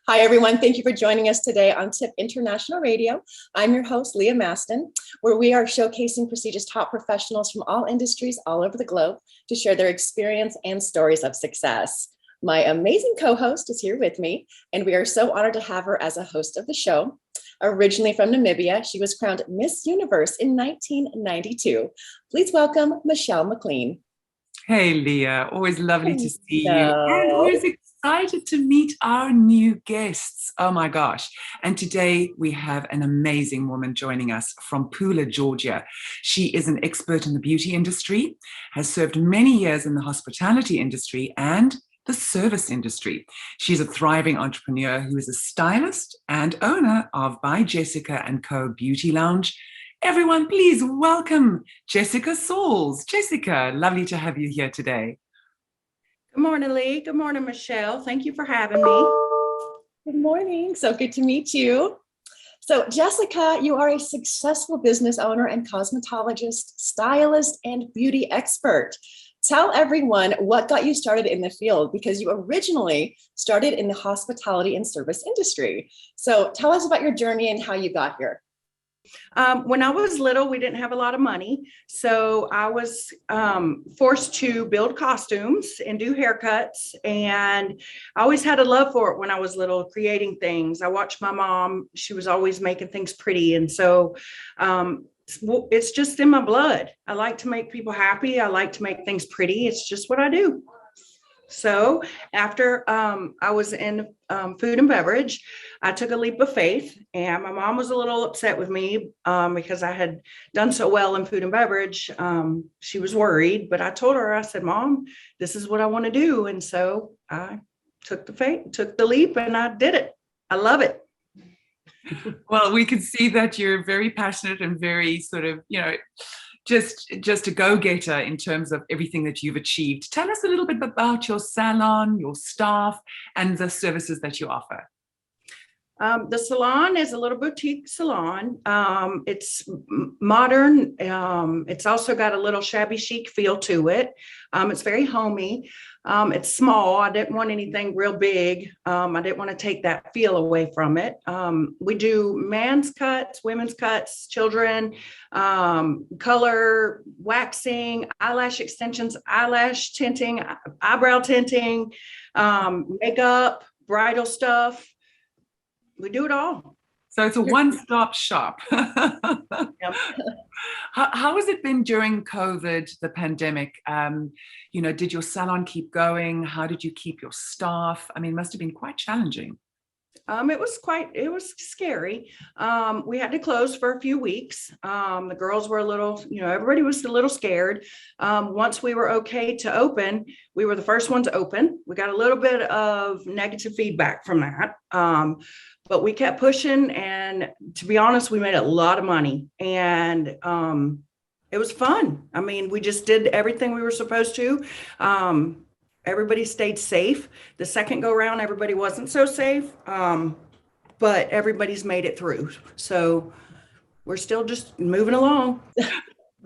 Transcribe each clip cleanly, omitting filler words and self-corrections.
Hi, everyone. Thank you for joining us today on TIP International Radio. I'm your host, Leah Masten, where we are showcasing prestigious top professionals from all industries all over the globe to share their experience and stories of success. My amazing co-host is here with me, and we are so honored to have her as a host of the show. Originally from Namibia, she was crowned Miss Universe in 1992. Please welcome Michelle McLean. Hey, Leah, always lovely to see you. And always excited to meet our new guests. Oh my gosh. And today we have an amazing woman joining us from Pooler, Georgia. She is an expert in the beauty industry, has served many years in the hospitality industry and the service industry. She's a thriving entrepreneur who is a stylist and owner of By Jessica & Co. Beauty Lounge. Everyone, please welcome Jessica Sauls. Jessica, lovely to have you here today. Good morning, Lee. Good morning, Michelle. Thank you for having me. Good morning. So good to meet you. So Jessica, you are a successful business owner and cosmetologist, stylist, and beauty expert. Tell everyone what got you started in the field, because you originally started in the hospitality and service industry. So tell us about your journey and how you got here. When I was little, we didn't have a lot of money. So I was forced to build costumes and do haircuts. And I always had a love for it when I was little, creating things. I watched my mom. She was always making things pretty. And so it's just in my blood. I like to make people happy. I like to make things pretty. It's just what I do. So after I was in food and beverage, I took a leap of faith, and my mom was a little upset with me because I had done so well in food and beverage. She was worried, but I told her, I said, Mom, this is what I want to do. And so I took the leap, and I did it. I love it. Well, we can see that you're very passionate and very sort of, just a go-getter in terms of everything that you've achieved. Tell us a little bit about your salon, your staff, and the services that you offer. The salon is a little boutique salon. It's modern. It's also got a little shabby chic feel to it. It's very homey. It's small. I didn't want anything real big. I didn't want to take that feel away from it. We do men's cuts, women's cuts, children, color, waxing, eyelash extensions, eyelash tinting, eyebrow tinting, makeup, bridal stuff. We do it all. So it's a one-stop shop. Yep. How has it been during COVID, the pandemic? Did your salon keep going? How did you keep your staff? I mean, it must have been quite challenging. It was scary. We had to close for a few weeks. The girls were a little, everybody was a little scared. Once we were okay to open, we were the first ones open. We got a little bit of negative feedback from that. But we kept pushing, and to be honest, we made a lot of money, and it was fun. I mean, we just did everything we were supposed to. Everybody stayed safe. The second go round, everybody wasn't so safe, but everybody's made it through. So we're still just moving along.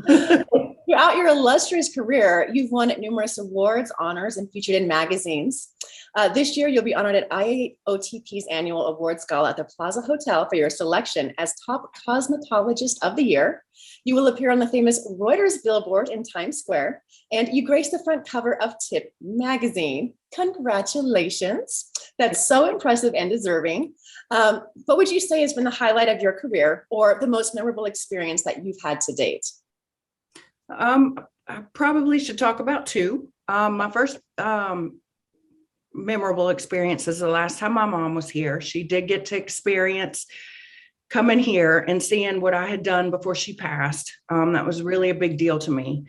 Throughout your illustrious career, you've won numerous awards, honors, and featured in magazines. This year, you'll be honored at IAOTP's annual awards gala at the Plaza Hotel for your selection as Top Cosmetologist of the Year. You will appear on the famous Reuters billboard in Times Square, and you grace the front cover of Tip magazine. Congratulations. That's so impressive and deserving. What would you say has been the highlight of your career, or the most memorable experience that you've had to date? I probably should talk about two. My first memorable experience is the last time my mom was here. She did get to experience coming here and seeing what I had done before she passed. That was really a big deal to me.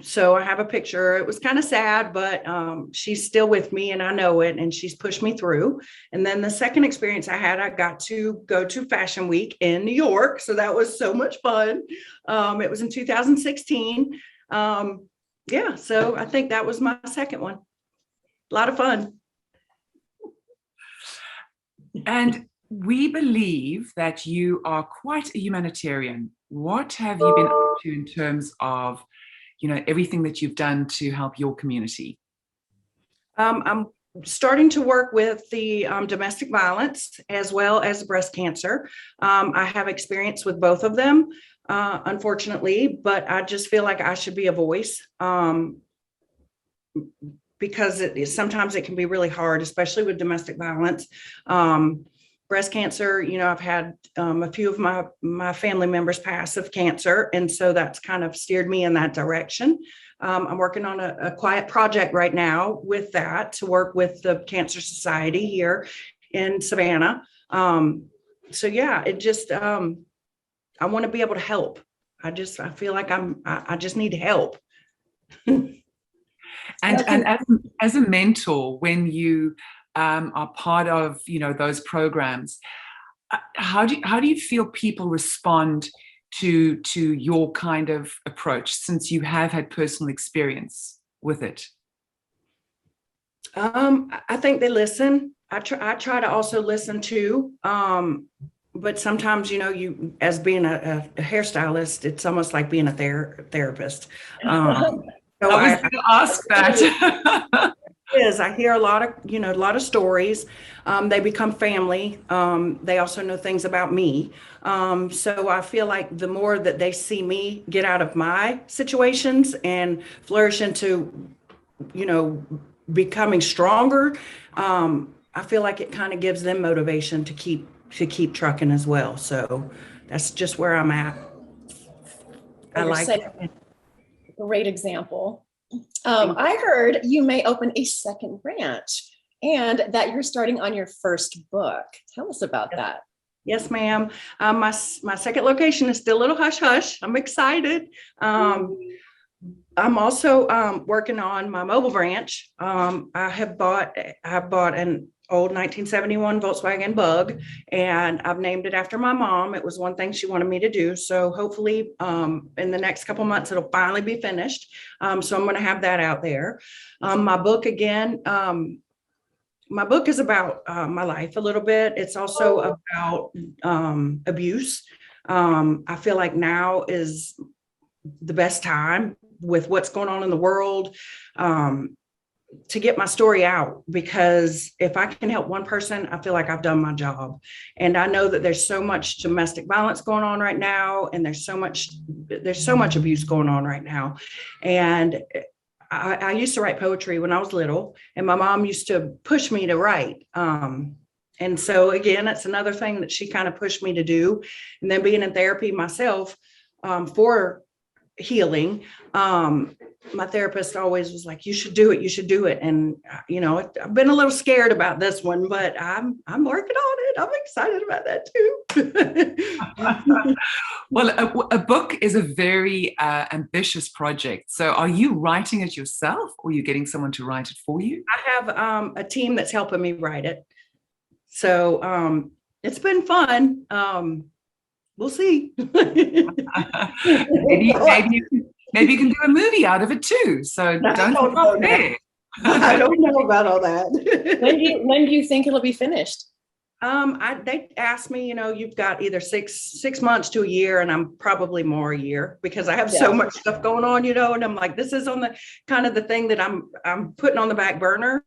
So I have a picture. It was kind of sad, but she's still with me, and I know it, and she's pushed me through. And then the second experience I had, I got to go to Fashion Week in New York. So that was so much fun. It was in 2016. So I think that was my second one. A lot of fun. And we believe that you are quite a humanitarian. What have you been up to in terms of, everything that you've done to help your community? I'm starting to work with the domestic violence as well as breast cancer. I have experience with both of them, unfortunately, but I just feel like I should be a voice, because sometimes it can be really hard, especially with domestic violence. Breast cancer, you know, I've had a few of my family members pass of cancer, and so that's kind of steered me in that direction. I'm working on a quiet project right now with that, to work with the Cancer Society here in Savannah. So yeah, it just, I want to be able to help. I feel like I just need help. And as a mentor, when you are part of, you know, those programs, how do you feel people respond to your kind of approach, since you have had personal experience with it? I think they listen. I try to also listen too. But sometimes, you know, you, as being a hairstylist, it's almost like being a therapist. So I was going to ask that. I hear a lot of stories. They become family. They also know things about me. So I feel like the more that they see me get out of my situations and flourish into, you know, becoming stronger, I feel like it kind of gives them motivation to keep trucking as well. So that's just where I'm at. I like it. Great example. I heard you may open a second branch and that you're starting on your first book. Tell us about that. Yes, ma'am. My second location is still a little hush hush. I'm excited. I'm also working on my mobile branch. I bought an old 1971 Volkswagen Bug, and I've named it after my mom. It was one thing she wanted me to do. So hopefully in the next couple months, it'll finally be finished. So I'm going to have that out there. My book again, my book is about my life a little bit. It's also about abuse. I feel like now is the best time with what's going on in the world, to get my story out, because if I can help one person, I feel like I've done my job. And I know that there's so much domestic violence going on right now, and there's so much abuse going on right now. And I used to write poetry when I was little, and my mom used to push me to write. And so again, it's another thing that she kind of pushed me to do. And then being in therapy myself, for healing, my therapist always was like, you should do it. And you know, I've been a little scared about this one, but I'm working on it. I'm excited about that too. Well, a book is a very ambitious project. So are you writing it yourself, or are you getting someone to write it for you? I have a team that's helping me write it. So it's been fun. We'll see. Maybe you can do a movie out of it too. So don't stop there. I don't know about all that. When do you think it'll be finished? They asked me, you know, you've got either six months to a year, and I'm probably more a year, because I have so much stuff going on, you know, and I'm like, this is on the kind of the thing that I'm putting on the back burner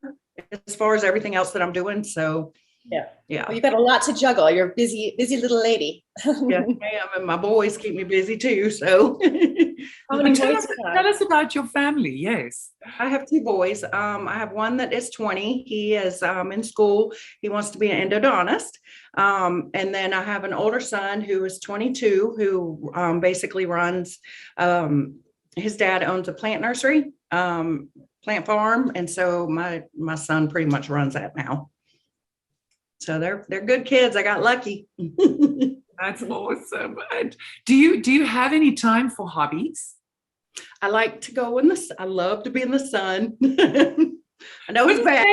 as far as everything else that I'm doing. So yeah. Well, you've got a lot to juggle. You're a busy little lady. Yes, ma'am. And my boys keep me busy too. So tell us about your family. Yes. I have two boys. I have one that is 20. He is in school. He wants to be an endodontist. And then I have an older son who is 22, who basically runs, his dad owns a plant nursery, plant farm. And so my son pretty much runs that now. So they're good kids. I got lucky. That's awesome. And do you have any time for hobbies? I like to go I love to be in the sun. I know it's bad.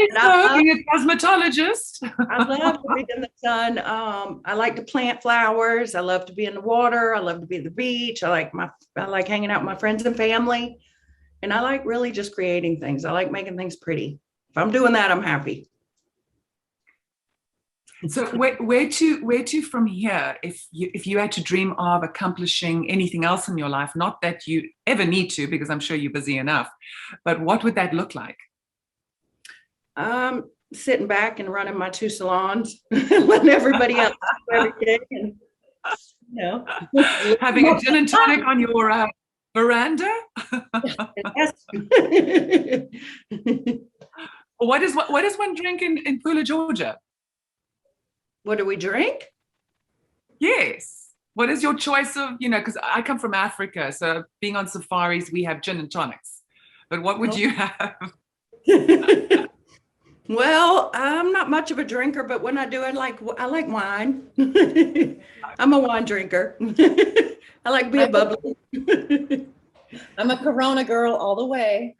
Being a cosmetologist. I love to be in the sun. I like to plant flowers. I love to be in the water. I love to be at the beach. I like hanging out with my friends and family. And I like really just creating things. I like making things pretty. If I'm doing that, I'm happy. So where to from here, if you had to dream of accomplishing anything else in your life, not that you ever need to, because I'm sure you're busy enough, but what would that look like? Sitting back and running my 2 salons, letting everybody else do everything, and having a gin and tonic on your veranda. Yes. What does one drink in Pula, Georgia? What do we drink? Yes. What is your choice of, because I come from Africa, so being on safaris, we have gin and tonics. But what would you have? Well, I'm not much of a drinker, but when I do, I like wine. I'm a wine drinker. I like being bubbly. I'm a Corona girl all the way.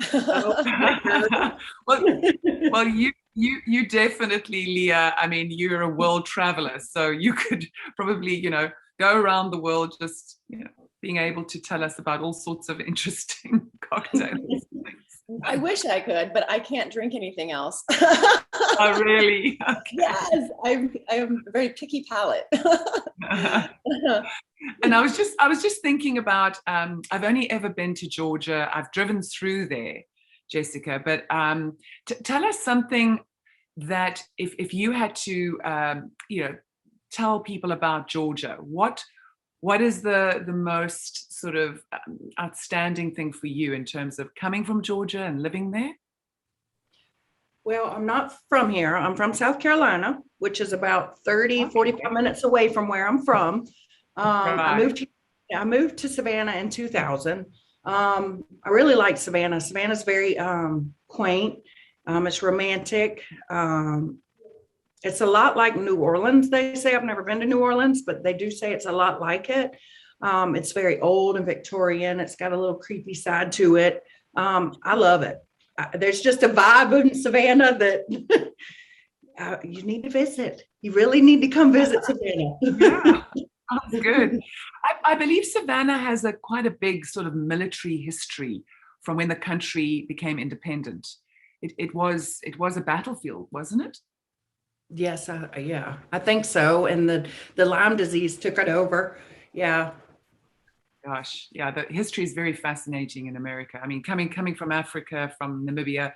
well, you definitely, Leah. I mean, you're a world traveler, so you could probably, go around the world just, being able to tell us about all sorts of interesting cocktails. I wish I could, but I can't drink anything else. Oh, really? Okay. Yes, I am a very picky palate. And I was just thinking about, I've only ever been to Georgia. I've driven through there, Jessica, but tell us something that if you had to, tell people about Georgia, what is the most sort of outstanding thing for you in terms of coming from Georgia and living there? Well, I'm not from here. I'm from South Carolina, which is about 45 minutes away from where I'm from. Right. I moved to Savannah in 2000. I really like Savannah. Savannah's very quaint. It's romantic. It's a lot like New Orleans, they say. I've never been to New Orleans, but they do say it's a lot like it. It's very old and Victorian. It's got a little creepy side to it. I love it. There's just a vibe in Savannah that you need to visit. You really need to come visit Savannah. Yeah, that's good. I believe Savannah has quite a big sort of military history from when the country became independent. It was a battlefield, wasn't it? Yes, yeah, I think so. And the Lyme disease took it over. Yeah. Gosh, yeah, the history is very fascinating in America. I mean, coming from Africa, from Namibia,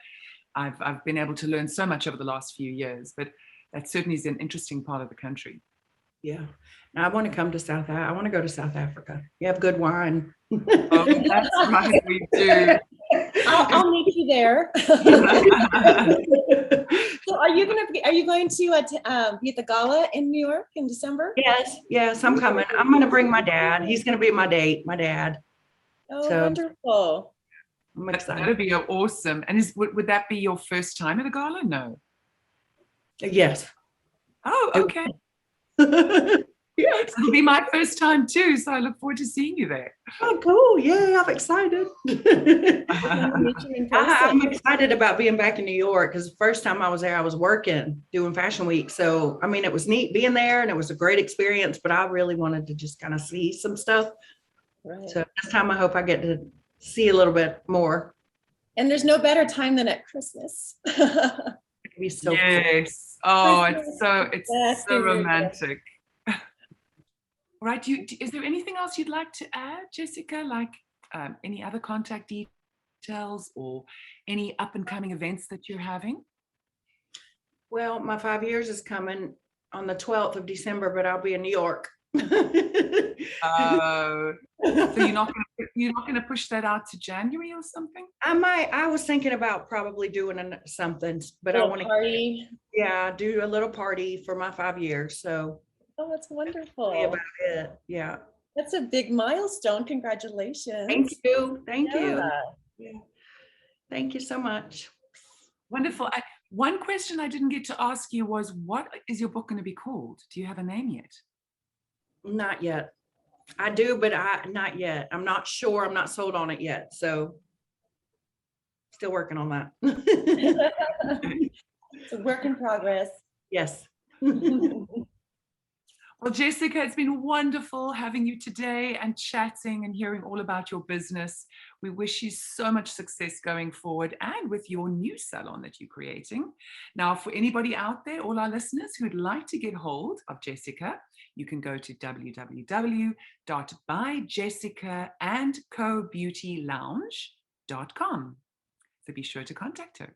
I've been able to learn so much over the last few years, but that certainly is an interesting part of the country. Yeah. Now I want to come to I want to go to South Africa. You have good wine. Oh, that's right, we do. I'll meet you there. So are you going to be at the gala in New York in December? Yes, I'm coming. I'm going to bring my dad. He's going to be my dad. Oh, so wonderful. I'm excited. That'd be awesome. And would that be your first time at a gala? No. Yes. Oh, okay. Yes. It'll be my first time too, so I look forward to seeing you there. Oh, cool. Yeah, I'm excited. I'm excited about being back in New York because the first time I was there, I was working, doing Fashion Week. So, I mean, it was neat being there and it was a great experience, but I really wanted to just kind of see some stuff. Right. So this time I hope I get to see a little bit more. And there's no better time than at Christmas. It'd be so yes. Cool. Oh, it's so romantic. Right. Is there anything else you'd like to add, Jessica? Like any other contact details or any up and coming events that you're having? Well, my 5 years is coming on the 12th of December, but I'll be in New York. So you're not going to push that out to January or something? I might. I was thinking about probably doing something, but I want to party. Yeah, do a little party for my 5 years. So. Oh, that's wonderful. About it. Yeah. That's a big milestone. Congratulations. Thank you. Thank you. Yeah. Thank you so much. Wonderful. One question I didn't get to ask you was, what is your book going to be called? Do you have a name yet? Not yet. I do, but not yet. I'm not sure. I'm not sold on it yet. So still working on that. It's a work in progress. Yes. Well, Jessica, it's been wonderful having you today and chatting and hearing all about your business. We wish you so much success going forward and with your new salon that you're creating. Now, for anybody out there, all our listeners who would like to get hold of Jessica, you can go to www.byjessicaandcobeautylounge.com. So be sure to contact her.